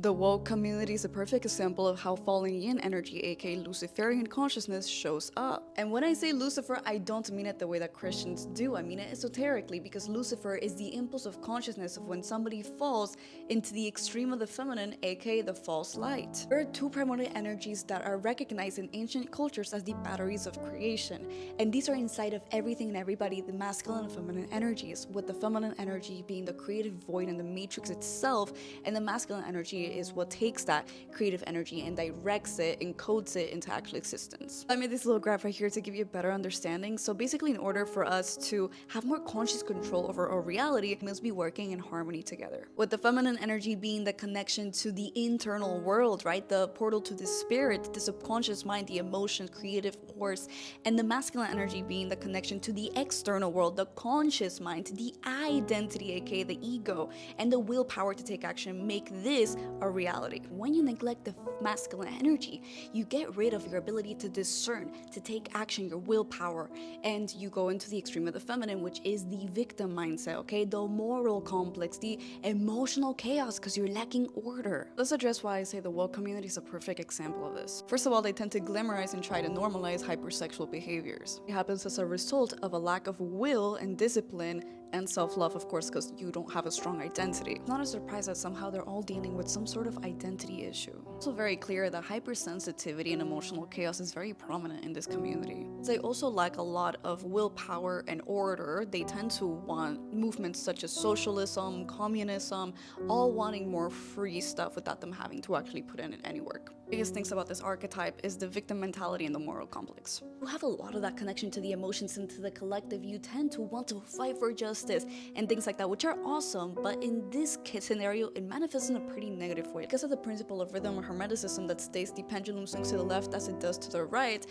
The woke community is a perfect example of how fallen yin energy, aka Luciferian consciousness, shows up. And when I say Lucifer, I don't mean it the way that Christians do. I mean it esoterically, because Lucifer is the impulse of consciousness of when somebody falls into the extreme of the feminine, aka the false light. There are two primordial energies that are recognized in ancient cultures as the batteries of creation, and these are inside of everything and everybody, the masculine and feminine energies, with the feminine energy being the creative void and the matrix itself, and the masculine energy is what takes that creative energy and directs it, encodes it into actual existence. I made this little graph right here to give you a better understanding. So basically, in order for us to have more conscious control over our reality, we must be working in harmony together. With the feminine energy being the connection to the internal world, right? The portal to the spirit, the subconscious mind, the emotions, creative force, and the masculine energy being the connection to the external world, the conscious mind, the identity, aka the ego, and the willpower to take action, make this a reality. When you neglect the masculine energy, you get rid of your ability to discern, to take action, your willpower, and you go into the extreme of the feminine, which is the victim mindset, okay? The moral complex, the emotional chaos, because you're lacking order. Let's address why I say the woke community is a perfect example of this. First of all, they tend to glamorize and try to normalize hypersexual behaviors. It happens as a result of a lack of will and discipline and self-love, of course, because you don't have a strong identity. Not a surprise that somehow they're all dealing with some sort of identity issue. It's also very clear that hypersensitivity and emotional chaos is very prominent in this community. They also lack a lot of willpower and order. They tend to want movements such as socialism, communism, all wanting more free stuff without them having to actually put in any work. Biggest things about this archetype is the victim mentality and the moral complex. You have a lot of that connection to the emotions and to the collective. You tend to want to fight for justice and things like that, which are awesome, but in this scenario, it manifests in a pretty negative way. Because of the principle of rhythm or hermeticism that states the pendulum swings to the left as it does to the right,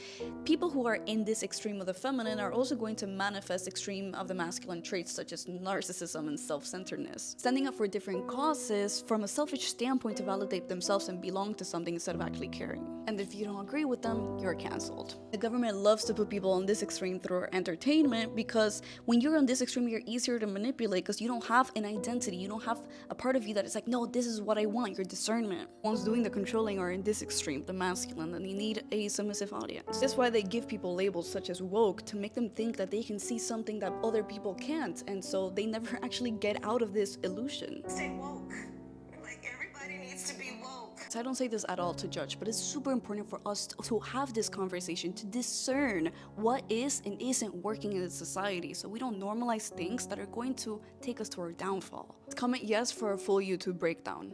people who are in this extreme of the feminine are also going to manifest extreme of the masculine traits such as narcissism and self-centeredness. Standing up for different causes from a selfish standpoint to validate themselves and belong to something instead of actually caring. And if you don't agree with them, you're cancelled. The government loves to put people on this extreme through entertainment, because when you're on this extreme, you're easier to manipulate because you don't have an identity. You don't have a part of you that is like, no, this is what I want, your discernment. Ones doing the controlling are in this extreme, the masculine, and you need a submissive audience. That's why they give people labels such as woke to make them think that they can see something that other people can't, and so they never actually get out of this illusion. Stay woke. Like, everybody needs to be woke. So I don't say this at all to judge, but it's super important for us to have this conversation, to discern what is and isn't working in the society, so we don't normalize things that are going to take us to our downfall. Comment yes for a full YouTube breakdown.